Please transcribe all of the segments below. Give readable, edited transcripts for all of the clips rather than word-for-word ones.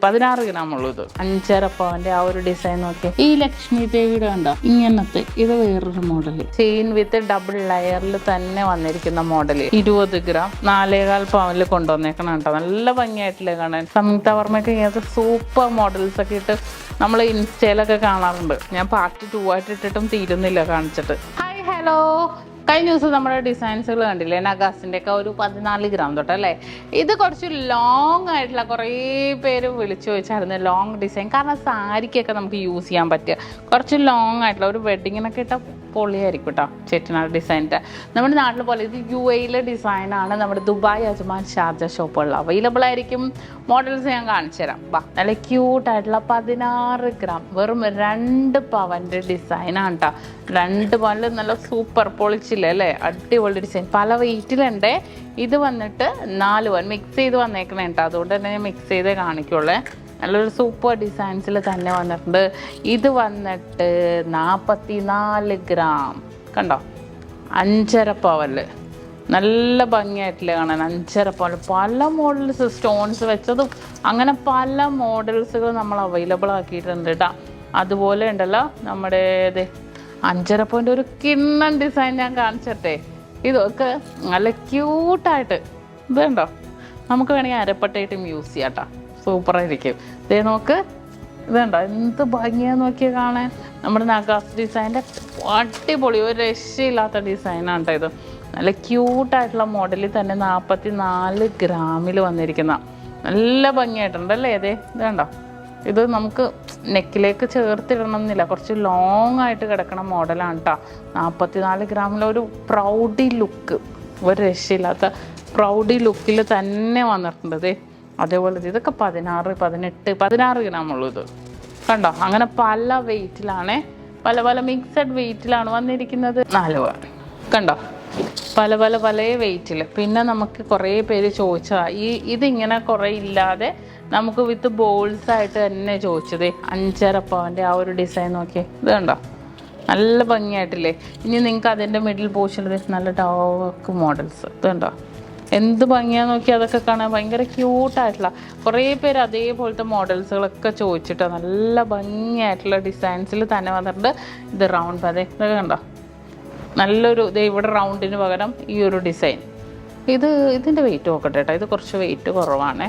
16 ഗ്രാമുള്ളൂ ഇത്. 5.5 പവന്റെ ആ ഒരു ഡിസൈൻ നോക്കി. ഈ ലക്ഷ്മി ദേവിയുടെ കണ്ടോ ഇങ്ങനത്തെ, ഇത് വേറൊരു മോഡല്. ചെയിൻ വിത്ത് ഡബിൾ ലെയറിൽ തന്നെ വന്നിരിക്കുന്ന മോഡല്. 20 ഗ്രാം 4.25 പവനിൽ കൊണ്ടുവന്നേക്കണം കേട്ടോ. നല്ല ഭംഗിയായിട്ടില്ലേ കാണാൻ. സംയുക്ത വർമ്മയൊക്കെ ഇങ്ങനത്തെ സൂപ്പർ മോഡൽസ് ഒക്കെ ഇട്ട് നമ്മൾ ഇൻസ്റ്റയിലൊക്കെ കാണാറുണ്ട്. ഞാൻ പാർട്ട് 2 ആയിട്ട് ഇട്ടിട്ടും തീരുന്നില്ല കാണിച്ചിട്ട്. ഹായ് ഹലോ, കഴിഞ്ഞ ദിവസം നമ്മുടെ ഡിസൈൻസുകൾ കണ്ടില്ലേ, നഗാസിൻ്റെ ഒക്കെ ഒരു 14 ഗ്രാം തൊട്ടല്ലേ. ഇത് കുറച്ച് ലോങ് ആയിട്ടുള്ള കുറേ പേര് വിളിച്ചു ചോദിച്ചായിരുന്നു ലോങ് ഡിസൈൻ. കാരണം സാരിക്കൊക്കെ നമുക്ക് യൂസ് ചെയ്യാൻ പറ്റുക കുറച്ച് ലോങ് ആയിട്ടുള്ള ഒരു വെഡിങ്ങിനൊക്കെ ഇട്ട പൊളിയായിരിക്കും കേട്ടോ. ചെട്ടിനാട് ഡിസൈനിൻ്റെ നമ്മുടെ നാട്ടിൽ പോലെ ഇത് UAE ഡിസൈനാണ്. നമ്മുടെ ദുബായ്, അജ്മാൻ, ഷാർജ ഷോപ്പുകളിൽ അവൈലബിൾ ആയിരിക്കും. മോഡൽസ് ഞാൻ കാണിച്ചു തരാം. വാ, നല്ല ക്യൂട്ടായിട്ടുള്ള 16 ഗ്രാം വെറും 2 പവൻ്റെ ഡിസൈനാണ് കേട്ടോ. 2 പവനിൽ നല്ല സൂപ്പർ പൊളിച്ചില്ലേ അല്ലേ, അടിപൊളി ഡിസൈൻ. പല വെയിറ്റിലുണ്ട്. ഇത് വന്നിട്ട് 4 പവൻ മിക്സ് ചെയ്ത് വന്നേക്കണേ കേട്ടോ. അതുകൊണ്ട് തന്നെ ഞാൻ മിക്സ് ചെയ്തേ കാണിക്കുള്ളേ. നല്ലൊരു സൂപ്പർ ഡിസൈൻസിൽ തന്നെ വന്നിട്ടുണ്ട്. ഇത് വന്നിട്ട് 44 ഗ്രാം കണ്ടോ, 5.5 പവനിൽ നല്ല ഭംഗിയായിട്ടില്ലേ കാണാൻ. 5.5 പവൻ പല മോഡൽസ്, സ്റ്റോൺസ് വെച്ചതും അങ്ങനെ പല മോഡൽസുകൾ നമ്മൾ അവൈലബിൾ ആക്കിയിട്ടുണ്ട് കേട്ടോ. അതുപോലെ ഉണ്ടല്ലോ നമ്മുടെ 5.5 പവൻ്റെ ഒരു കിണ്ണൻ ഡിസൈൻ ഞാൻ കാണിച്ചിട്ടെ. ഇതൊക്കെ നല്ല ക്യൂട്ടായിട്ട് ഇത് കണ്ടോ, നമുക്ക് വേണമെങ്കിൽ അരപ്പട്ടയായിട്ടും യൂസ് ചെയ്യാം കേട്ടോ. സൂപ്പറായിരിക്കും. ഇതേ നോക്ക്, ഇതുണ്ടോ എന്ത് ഭംഗിയാന്ന് നോക്കിയാൽ കാണാൻ. നമ്മുടെ നഗാസ് ഡിസൈൻ്റെ അടിപൊളി ഒരു രക്ഷയില്ലാത്ത ഡിസൈനാണ് കേട്ടോ. ഇത് നല്ല ക്യൂട്ടായിട്ടുള്ള മോഡലിൽ തന്നെ 44 ഗ്രാമിൽ വന്നിരിക്കുന്ന നല്ല ഭംഗിയായിട്ടുണ്ടല്ലേ. ഇത് കണ്ടോ, ഇത് നമുക്ക് നെക്കിലേക്ക് ചേർത്തിടണം എന്നില്ല, കുറച്ച് ലോങ് ആയിട്ട് കിടക്കണ മോഡലാണ് കേട്ടോ. 44 ഗ്രാമിലൊരു പ്രൗഡി ലുക്ക്, ഒരു രക്ഷയില്ലാത്ത പ്രൗഡി ലുക്കിൽ തന്നെ വന്നിട്ടുണ്ട്. അതേപോലെ ഇതൊക്കെ 16, 18, 16 ഗ്രാമുള്ളൂ ഇത് കണ്ടോ. അങ്ങനെ പല വെയിറ്റിലാണ്, പല പല മിക്സഡ് വെയിറ്റിലാണ് വന്നിരിക്കുന്നത്. 4 പവൻ കണ്ടോ, പല പല പല വെയിറ്റിൽ. പിന്നെ നമുക്ക് കുറേ പേര് ചോദിച്ചാൽ ഇതിങ്ങനെ കുറേ ഇല്ലാതെ നമുക്ക് വിത്ത് ബോൾസ് ആയിട്ട് തന്നെ ചോദിച്ചത്. 5.5 പവൻ്റെ ആ ഒരു ഡിസൈൻ നോക്കിയേ, ഇത് കണ്ടോ നല്ല ഭംഗിയായിട്ടില്ലേ. ഇനി നിങ്ങൾക്ക് അതിൻ്റെ മിഡിൽ പോർഷനിൽ നല്ല ഡാർക്ക് മോഡൽസ് ഇത് കണ്ടോ, എന്ത് ഭംഗിയാന്ന് നോക്കി. അതൊക്കെ കാണാൻ ഭയങ്കര ക്യൂട്ടായിട്ടുള്ള കുറേ പേര് അതേപോലത്തെ മോഡൽസുകളൊക്കെ ചോദിച്ചിട്ട് നല്ല ഭംഗിയായിട്ടുള്ള ഡിസൈൻസിൽ തന്നെ വന്നിട്ടുണ്ട്. ഇത് റൗണ്ട് അതെ ഇതൊക്കെ കണ്ടോ, നല്ലൊരു ഇവിടെ റൗണ്ടിന് പകരം ഈ ഒരു ഡിസൈൻ. ഇതിൻ്റെ വെയിറ്റ് നോക്കട്ടെ കേട്ടോ, ഇത് കുറച്ച് വെയിറ്റ് കുറവാണ്.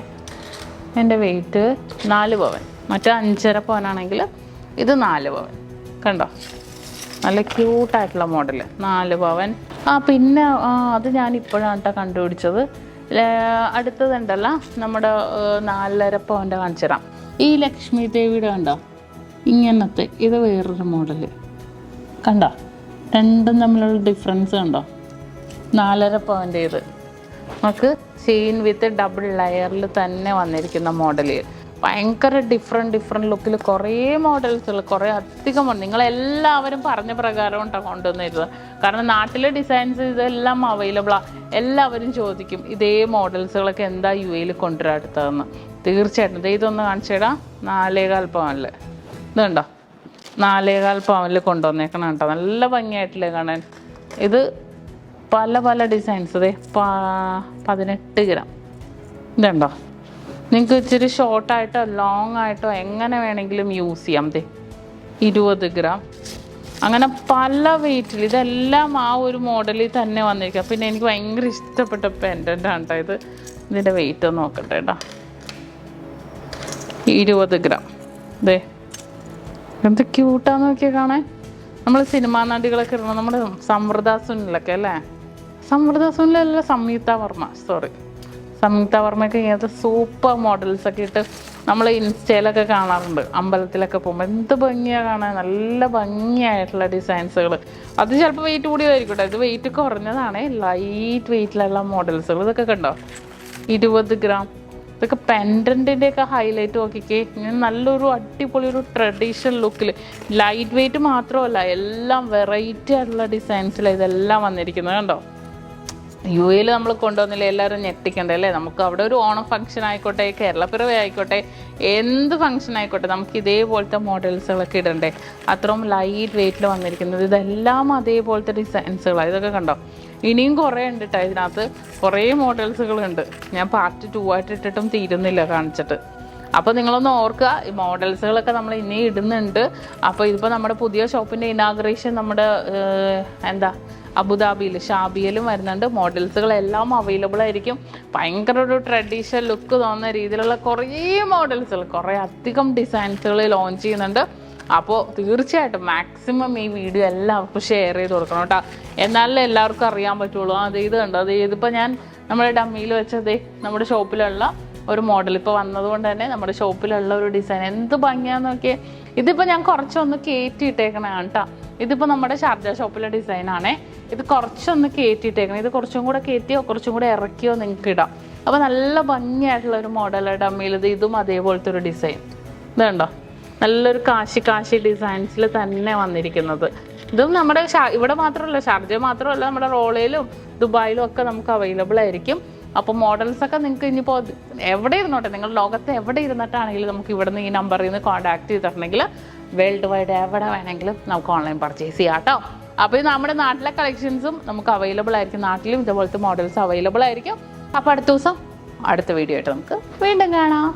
എൻ്റെ വെയിറ്റ് 4 പവൻ, മറ്റേ 5.5 പവനാണെങ്കിൽ ഇത് 4 പവൻ കണ്ടോ. നല്ല ക്യൂട്ടായിട്ടുള്ള മോഡൽ 4 പവൻ. പിന്നെ അത് ഞാൻ ഇപ്പോഴാണ് കേട്ടോ കണ്ടുപിടിച്ചത്. അടുത്തതുണ്ടല്ലോ നമ്മുടെ 4.5 പവൻ്റെ കാണിച്ചു തരാം. ഈ ലക്ഷ്മി ദേവിയുടെ കണ്ടോ ഇങ്ങനത്തെ, ഇത് വേറൊരു മോഡൽ കണ്ടോ. രണ്ടും തമ്മിലുള്ള ഡിഫറൻസ് കണ്ടോ. 4.5 പവൻ്റെ ഇത് നമുക്ക് ചെയിൻ വിത്ത് ഡബിൾ ലെയറിൽ തന്നെ വന്നിരിക്കുന്ന മോഡൽ. ഭയങ്കര ഡിഫറെൻറ്റ് ലുക്കിൽ കുറേ മോഡൽസുകൾ, കുറേ അധികം നിങ്ങളെല്ലാവരും പറഞ്ഞ പ്രകാരം ഉണ്ടാണ് കൊണ്ടുവന്നിരുന്നത്. കാരണം നാട്ടിലെ ഡിസൈൻസ് ഇതെല്ലാം അവൈലബിളാണ്. എല്ലാവരും ചോദിക്കും ഇതേ മോഡൽസുകളൊക്കെ എന്താ UAE കൊണ്ടുവരാൻ അടുത്തതെന്ന്. തീർച്ചയായിട്ടും ഇതൊന്ന് കാണിച്ചിടാം. 4.25 പവനിൽ ഇത് കണ്ടോ, 4.25 പവനിൽ കൊണ്ടുവന്നേക്കണം കേട്ടോ. നല്ല ഭംഗിയായിട്ടില്ലേ കാണാൻ. ഇത് പല പല ഡിസൈൻസ്. 18 ഗ്രാം ഇതുണ്ടോ. നിങ്ങൾക്ക് ഇച്ചിരി ഷോർട്ടായിട്ടോ ലോങ് ആയിട്ടോ എങ്ങനെ വേണമെങ്കിലും യൂസ് ചെയ്യാം. 20 ഗ്രാം അങ്ങനെ പല വെയിറ്റിൽ ഇതെല്ലാം ആ ഒരു മോഡലിൽ തന്നെ വന്നിരിക്കുക. പിന്നെ എനിക്ക് ഭയങ്കര ഇഷ്ടപ്പെട്ട പെൻഡൻ്റാണ് കേട്ടോ ഇത്. ഇതിൻ്റെ വെയിറ്റ് ഒന്ന് നോക്കട്ടെ കേട്ടോ. 20 ഗ്രാം എന്ത് ക്യൂട്ടാന്ന് നോക്കിയാൽ കാണാൻ. നമ്മൾ സിനിമാ നടികളൊക്കെ ഇടണം, നമ്മുടെ സമൃദ്ധ സുനിലൊക്കെ അല്ലേ, സമൃദ്ധ സുനിലല്ല സംയുക്ത വർമ്മ, സംയുക്ത വർമ്മയൊക്കെ ഇങ്ങനത്തെ സൂപ്പർ മോഡൽസൊക്കെ ഇട്ട് നമ്മൾ ഇൻസ്റ്റയിലൊക്കെ കാണാറുണ്ട്. അമ്പലത്തിലൊക്കെ പോകുമ്പോൾ എന്ത് ഭംഗിയാണ് കാണാൻ. നല്ല ഭംഗിയായിട്ടുള്ള ഡിസൈൻസുകൾ. അത് ചിലപ്പോൾ വെയിറ്റ് കൂടിയതായിരിക്കട്ടെ, ഇത് വെയിറ്റ് കുറഞ്ഞതാണ്. ലൈറ്റ് വെയിറ്റിലുള്ള മോഡൽസുകൾ ഇതൊക്കെ കണ്ടോ. 20 ഗ്രാം ഇതൊക്കെ പെൻഡൻറ്റിൻ്റെയൊക്കെ ഹൈലൈറ്റ് നോക്കിക്കേ. ഇങ്ങനെ നല്ലൊരു അടിപൊളി ഒരു ട്രഡീഷണൽ ലുക്കിൽ ലൈറ്റ് വെയിറ്റ് മാത്രമല്ല എല്ലാം വെറൈറ്റി ആയിട്ടുള്ള ഡിസൈൻസിൽ ഇതെല്ലാം വന്നിരിക്കുന്നത് കണ്ടോ. UAE നമ്മൾ കൊണ്ടുവന്നില്ല, എല്ലാവരും ഞെട്ടിക്കണ്ടേ അല്ലേ. നമുക്ക് അവിടെ ഒരു ഓണം ഫംഗ്ഷൻ ആയിക്കോട്ടെ, കേരളപ്പിറവി ആയിക്കോട്ടെ, എന്ത് ഫംഗ്ഷൻ ആയിക്കോട്ടെ, നമുക്ക് ഇതേപോലത്തെ മോഡൽസുകളൊക്കെ ഇടണ്ടേ. അത്രയും ലൈറ്റ് വെയിറ്റിൽ വന്നിരിക്കുന്നത്. ഇതെല്ലാം അതേപോലത്തെ ഡിസൈൻസുകളാണ്. ഇതൊക്കെ കണ്ടോ. ഇനിയും കുറേ ഉണ്ട് കേട്ടോ, ഇതിനകത്ത് കുറേ മോഡൽസുകളുണ്ട്. ഞാൻ പാർട്ട് 2 ആയിട്ട് ഇട്ടിട്ടും തീരുന്നില്ല കാണിച്ചിട്ട്. അപ്പോൾ നിങ്ങളൊന്ന് ഓർക്കുക, ഈ മോഡൽസുകളൊക്കെ നമ്മൾ ഇനി ഇടുന്നുണ്ട്. അപ്പോൾ ഇതിപ്പോൾ നമ്മുടെ പുതിയ ഷോപ്പിൻ്റെ ഇനാഗ്രേഷൻ നമ്മുടെ അബുദാബിയിൽ ഷാബിയയിലും വരുന്നുണ്ട്. മോഡൽസുകളെല്ലാം അവൈലബിൾ ആയിരിക്കും. ഭയങ്കര ഒരു ട്രഡീഷണൽ ലുക്ക് തോന്നുന്ന രീതിയിലുള്ള കുറേ മോഡൽസുകൾ, കുറേ അധികം ഡിസൈൻസുകൾ ലോഞ്ച് ചെയ്യുന്നുണ്ട്. അപ്പോൾ തീർച്ചയായിട്ടും മാക്സിമം ഈ വീഡിയോ എല്ലാവർക്കും ഷെയർ ചെയ്ത് കൊടുക്കണം കേട്ടോ, എന്നാലേ എല്ലാവർക്കും അറിയാൻ പറ്റുള്ളൂ. ഇത് കണ്ടോ, ഇതിപ്പോൾ ഞാൻ നമ്മുടെ ഡമ്മിയിൽ വെച്ചതേ നമ്മുടെ ഷോപ്പിലുള്ള ഒരു മോഡൽ ഇപ്പോൾ വന്നതുകൊണ്ട് തന്നെ നമ്മുടെ ഷോപ്പിലുള്ള ഒരു ഡിസൈൻ എന്ത് ഭംഗിയാന്ന് നോക്കിയേ. ഇതിപ്പോൾ ഞാൻ കുറച്ചൊന്ന് കയറ്റിയിട്ടേക്കണതാണ് കേട്ടോ. ഇതിപ്പോൾ നമ്മുടെ ഷാർജ ഷോപ്പിലെ ഡിസൈനാണേ. ഇത് കുറച്ചൊന്ന് കയറ്റിയിട്ടേക്കണം. ഇത് കുറച്ചും കൂടെ കയറ്റിയോ കുറച്ചും കൂടെ ഇറക്കിയോ നിങ്ങൾക്ക് ഇടാം. അപ്പോൾ നല്ല ഭംഗിയായിട്ടുള്ള ഒരു മോഡൽ ഡമ്മിയിൽ. ഇതും അതേപോലത്തെ ഒരു ഡിസൈൻ. ഇത് കണ്ടോ, നല്ലൊരു കാശി ഡിസൈൻസിൽ തന്നെ വന്നിരിക്കുന്നത്. ഇതും നമ്മുടെ ഇവിടെ മാത്രമല്ല, ഷാർജ മാത്രമല്ല, നമ്മുടെ റോളയിലും ദുബായിലും ഒക്കെ നമുക്ക് അവൈലബിൾ ആയിരിക്കും. അപ്പോൾ മോഡൽസൊക്കെ നിങ്ങൾക്ക് ഇനിയിപ്പോൾ എവിടെ ഇരുന്നോട്ടെ, നിങ്ങൾ ലോകത്ത് എവിടെ ഇരുന്നിട്ടാണെങ്കിലും നമുക്ക് ഇവിടെ നിന്ന് ഈ നമ്പറിൽ നിന്ന് കോൺടാക്ട് ചെയ്തിട്ടുണ്ടെങ്കിൽ വേൾഡ് വൈഡ് എവിടെ വേണമെങ്കിലും നമുക്ക് ഓൺലൈൻ പർച്ചേസ് ചെയ്യാം കേട്ടോ. അപ്പോൾ ഇത് നമ്മുടെ നാട്ടിലെ കളക്ഷൻസും നമുക്ക് അവൈലബിൾ ആയിരിക്കും. നാട്ടിലും ഇതുപോലത്തെ മോഡൽസ് അവൈലബിൾ ആയിരിക്കും. അപ്പോൾ അടുത്ത ദിവസം അടുത്ത വീഡിയോ ആയിട്ട് നമുക്ക് വീണ്ടും കാണാം.